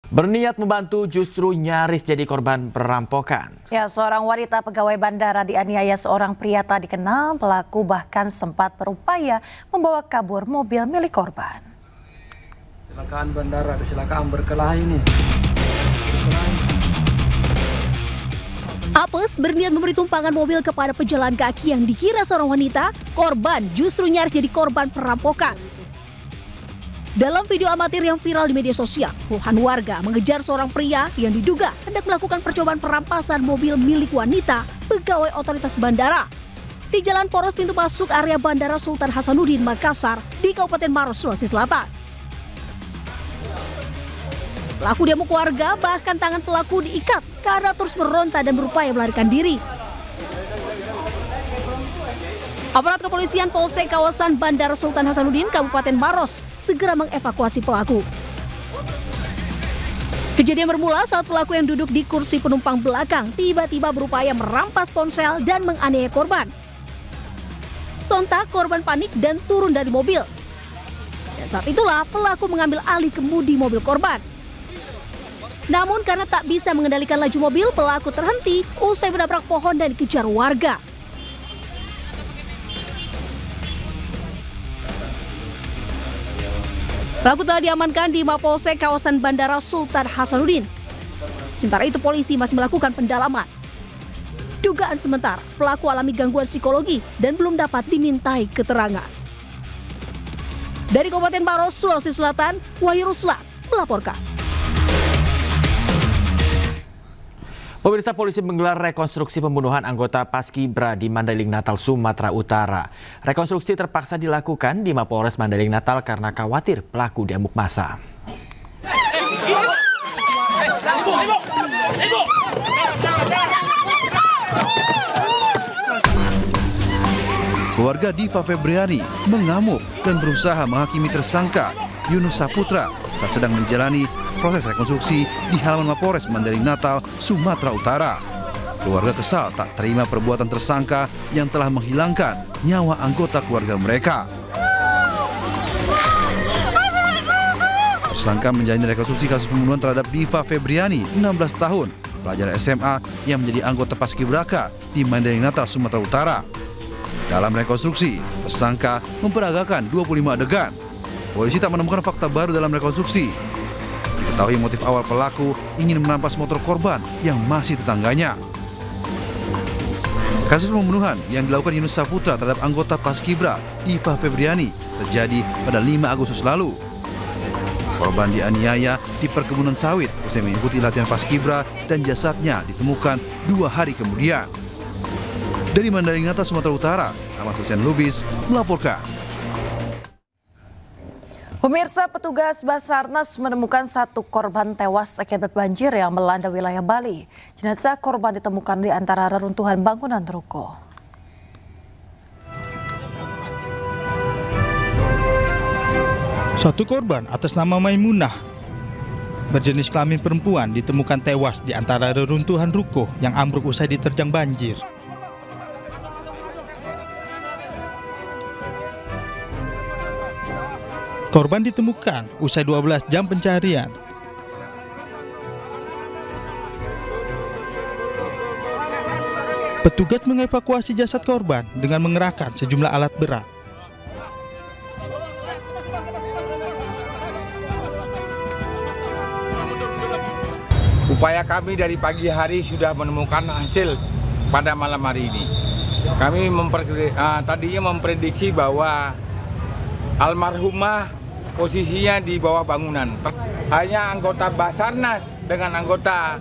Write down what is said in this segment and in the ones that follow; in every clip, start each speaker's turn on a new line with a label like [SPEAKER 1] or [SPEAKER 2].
[SPEAKER 1] Berniat membantu justru nyaris jadi korban perampokan.
[SPEAKER 2] Ya, seorang wanita pegawai bandara dianiaya seorang pria tak dikenal. Pelaku bahkan sempat berupaya membawa kabur mobil milik korban.
[SPEAKER 3] Kecelakaan bandara, kecelakaan berkelahi ini.
[SPEAKER 4] Apes berniat memberi tumpangan mobil kepada pejalan kaki yang dikira seorang wanita. Korban justru nyaris jadi korban perampokan. Dalam video amatir yang viral di media sosial, puluhan warga mengejar seorang pria yang diduga hendak melakukan percobaan perampasan mobil milik wanita pegawai otoritas bandara di Jalan Poros pintu masuk area Bandara Sultan Hasanuddin, Makassar, di Kabupaten Maros, Sulawesi Selatan. Pelaku diamuk warga, bahkan tangan pelaku diikat karena terus meronta dan berupaya melarikan diri. Aparat kepolisian Polsek kawasan Bandara Sultan Hasanuddin, Kabupaten Maros, segera mengevakuasi pelaku. Kejadian bermula saat pelaku yang duduk di kursi penumpang belakang tiba-tiba berupaya merampas ponsel dan menganiaya korban. Sontak korban panik dan turun dari mobil. Dan saat itulah pelaku mengambil alih kemudi mobil korban. Namun karena tak bisa mengendalikan laju mobil, pelaku terhenti usai menabrak pohon dan dikejar warga. Pelaku telah diamankan di Mapolsek kawasan Bandara Sultan Hasanuddin. Sementara itu polisi masih melakukan pendalaman. Dugaan sementara pelaku alami gangguan psikologi dan belum dapat dimintai keterangan. Dari Kabupaten Maros, Sulawesi Selatan, Wahyu Ruslan melaporkan.
[SPEAKER 1] Pemirsa, polisi menggelar rekonstruksi pembunuhan anggota Paskibra di Mandailing Natal, Sumatera Utara. Rekonstruksi terpaksa dilakukan di Mapolres Mandailing Natal karena khawatir pelaku diamuk massa.
[SPEAKER 5] Keluarga Diva Febriani mengamuk dan berusaha menghakimi tersangka Yunus Saputra saat sedang menjalani proses rekonstruksi di halaman Mapolres Mandailing Natal, Sumatera Utara. Keluarga kesal tak terima perbuatan tersangka yang telah menghilangkan nyawa anggota keluarga mereka. Tersangka menjalani rekonstruksi kasus pembunuhan terhadap Diva Febriani, 16 tahun, pelajar SMA yang menjadi anggota Paskibraka di Mandailing Natal, Sumatera Utara. Dalam rekonstruksi, tersangka memperagakan 25 adegan. Polisi tak menemukan fakta baru dalam rekonstruksi. Diketahui motif awal pelaku ingin merampas motor korban yang masih tetangganya. Kasus pembunuhan yang dilakukan Yunus Saputra terhadap anggota Paskibra, Diva Febriani, terjadi pada 5 Agustus lalu. Korban dianiaya di perkebunan sawit usai mengikuti latihan Paskibra dan jasadnya ditemukan 2 hari kemudian. Dari Mandailing Natal, Sumatera Utara, Ahmad Hussein Lubis melaporkan.
[SPEAKER 2] Pemirsa, petugas Basarnas menemukan 1 korban tewas akibat banjir yang melanda wilayah Bali. Jenazah korban ditemukan di antara reruntuhan bangunan ruko.
[SPEAKER 6] Satu korban atas nama Maimunah berjenis kelamin perempuan ditemukan tewas di antara reruntuhan ruko yang ambruk usai diterjang banjir. Korban ditemukan usai 12 jam pencarian. Petugas mengevakuasi jasad korban dengan mengerahkan sejumlah alat berat.
[SPEAKER 7] Upaya kami dari pagi hari sudah menemukan hasil pada malam hari ini. Kami tadinya memprediksi bahwa almarhumah posisinya di bawah bangunan. Hanya anggota Basarnas dengan anggota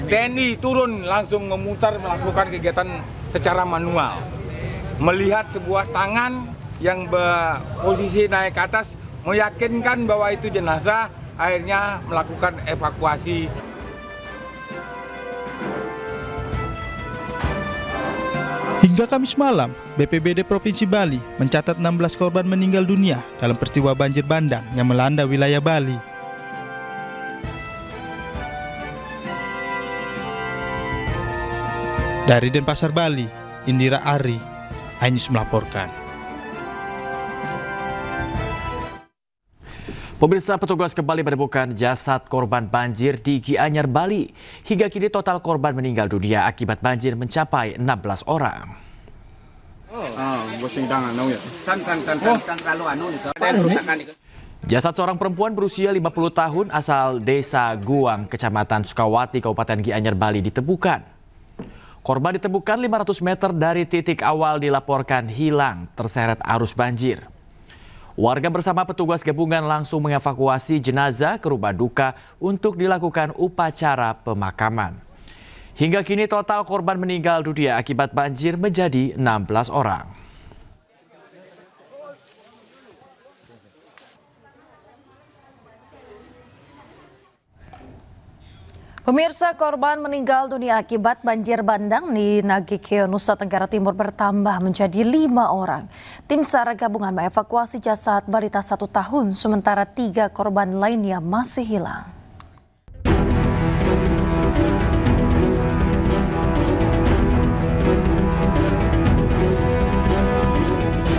[SPEAKER 7] TNI turun langsung memutar melakukan kegiatan secara manual. Melihat sebuah tangan yang posisi naik ke atas meyakinkan bahwa itu jenazah, akhirnya melakukan evakuasi.
[SPEAKER 6] Hingga Kamis malam, BPBD Provinsi Bali mencatat 16 korban meninggal dunia dalam peristiwa banjir bandang yang melanda wilayah Bali. Dari Denpasar, Bali, Indira Ari, iNews melaporkan.
[SPEAKER 1] Pemirsa, petugas kembali menemukan jasad korban banjir di Gianyar, Bali. Hingga kini total korban meninggal dunia akibat banjir mencapai 16 orang. Jasad seorang perempuan berusia 50 tahun asal Desa Guang, Kecamatan Sukawati, Kabupaten Gianyar, Bali ditemukan. Korban ditemukan 500 meter dari titik awal dilaporkan hilang terseret arus banjir. Warga bersama petugas gabungan langsung mengevakuasi jenazah ke rumah duka untuk dilakukan upacara pemakaman. Hingga kini total korban meninggal dunia akibat banjir menjadi 16 orang.
[SPEAKER 2] Pemirsa, korban meninggal dunia akibat banjir bandang di Nagekeo, Nusa Tenggara Timur bertambah menjadi 5 orang. Tim SAR gabungan mengevakuasi jasad balita 1 tahun, sementara 3 korban lainnya masih hilang.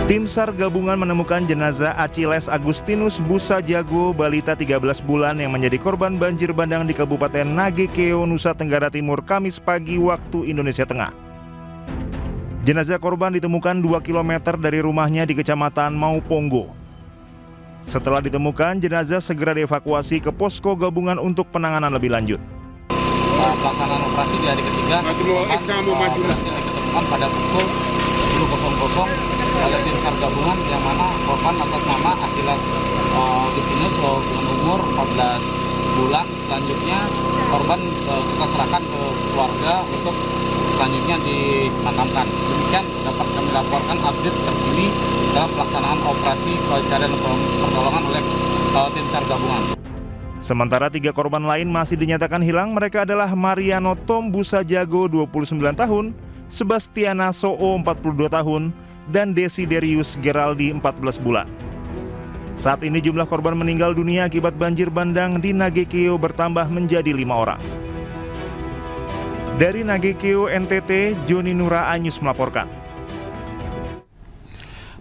[SPEAKER 8] Tim SAR gabungan menemukan jenazah Aciles Agustinus Busa Jago, balita 13 bulan yang menjadi korban banjir bandang di Kabupaten Nagekeo, Nusa Tenggara Timur, Kamis pagi waktu Indonesia Tengah. Jenazah korban ditemukan 2 km dari rumahnya di Kecamatan Mauponggo. Setelah ditemukan, jenazah segera dievakuasi ke posko gabungan untuk penanganan lebih lanjut.
[SPEAKER 9] Pelaksanaan operasi di hari ketiga berhasil ditemukan pada pukul 10.00 pada tim SAR gabungan yang mana korban atas nama Aciles Agustinus dengan umur 14 bulan. Selanjutnya korban kita serahkan ke keluarga untuk selanjutnya dimakamkan. Demikian dapat kami laporkan update terkini dalam pelaksanaan operasi pencarian pertolongan oleh tim SAR gabungan.
[SPEAKER 8] Sementara 3 korban lain masih dinyatakan hilang. Mereka adalah Mariano Tom Busa Jago 29 tahun, Sebastiana Soo 42 tahun, dan Desiderius Geraldi 14 bulan. Saat ini jumlah korban meninggal dunia akibat banjir bandang di Nagekeo bertambah menjadi 5 orang. Dari Nagekeo, NTT, Joni Nura Anyus melaporkan.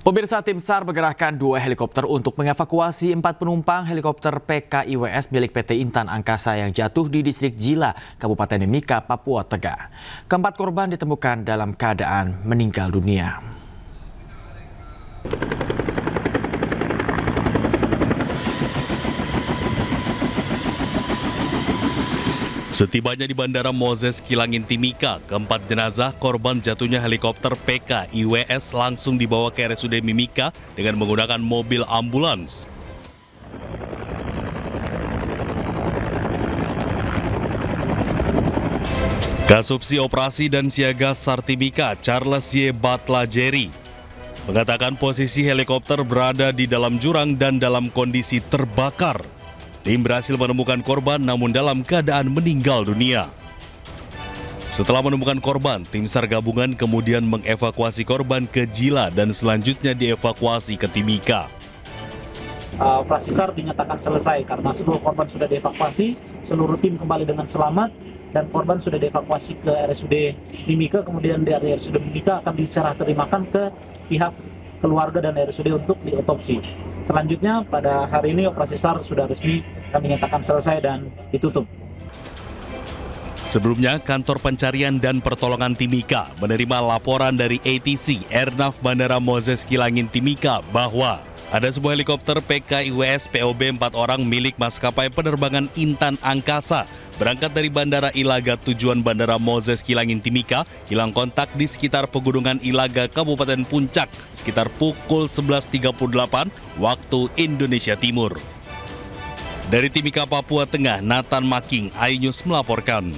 [SPEAKER 1] Pemirsa, tim SAR mengerahkan 2 helikopter untuk mengevakuasi 4 penumpang helikopter PKIWS milik PT Intan Angkasa yang jatuh di distrik Jila, Kabupaten Mimika, Papua Tengah. Keempat korban ditemukan dalam keadaan meninggal dunia.
[SPEAKER 10] Setibanya di Bandara Moses Kilangin, Timika, keempat jenazah korban jatuhnya helikopter PKIWS langsung dibawa ke RSUD Mimika dengan menggunakan mobil ambulans. Kasubsi Operasi dan Siaga SAR Timika, Charles Y. Batlajeri, mengatakan posisi helikopter berada di dalam jurang dan dalam kondisi terbakar. Tim berhasil menemukan korban namun dalam keadaan meninggal dunia. Setelah menemukan korban, tim SAR gabungan kemudian mengevakuasi korban ke Jila dan selanjutnya dievakuasi ke Timika.
[SPEAKER 11] Operasi SAR dinyatakan selesai karena seluruh korban sudah dievakuasi, seluruh tim kembali dengan selamat dan korban sudah dievakuasi ke RSUD Mimika, kemudian dari RSUD Mimika akan diserah terimakan ke pihak keluarga dan RSUD untuk diotopsi. Selanjutnya pada hari ini operasi SAR sudah resmi kami nyatakan selesai dan ditutup.
[SPEAKER 10] Sebelumnya, Kantor Pencarian dan Pertolongan Timika menerima laporan dari ATC Airnav Bandara Moses Kilangin Timika bahwa ada sebuah helikopter PKIWS POB 4 orang milik maskapai penerbangan Intan Angkasa berangkat dari Bandara Ilaga tujuan Bandara Moses Kilangin Timika hilang kontak di sekitar Pegunungan Ilaga, Kabupaten Puncak sekitar pukul 11.38 waktu Indonesia Timur. Dari Timika, Papua Tengah, Nathan Making, iNews melaporkan.